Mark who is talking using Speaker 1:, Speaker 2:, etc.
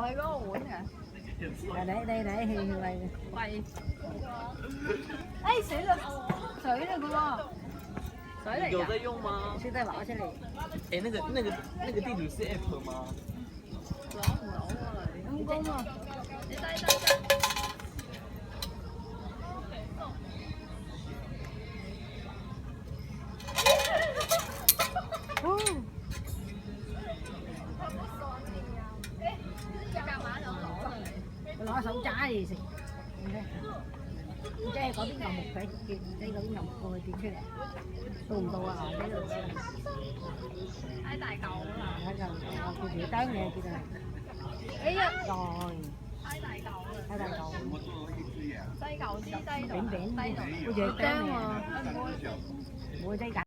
Speaker 1: 喺嗰個碗嘅。
Speaker 2: để hiền này.
Speaker 1: Quay. Ê,水了嗰個。水嚟
Speaker 3: 有
Speaker 1: 㗎。
Speaker 3: 在用吗？
Speaker 2: 现在拿出来。
Speaker 3: 哎，那个地图是 app 吗？
Speaker 1: 攞唔到啊你。陰公啊！你低。
Speaker 2: 攞手揸嚟食，即係嗰啲牛木仔跌，即係嗰啲牛木過去跌出嚟，到唔到啊？呢度
Speaker 1: 太大嚿啦！
Speaker 2: 睇就我叫住單嘢叫做，
Speaker 1: 哎呀，rồi 太大嚿啦！
Speaker 2: 太大嚿，
Speaker 1: 細嚿啲低度，
Speaker 2: 扁扁
Speaker 1: 低度，
Speaker 2: 好似單嘢，
Speaker 1: 喎。
Speaker 2: 冇雞架。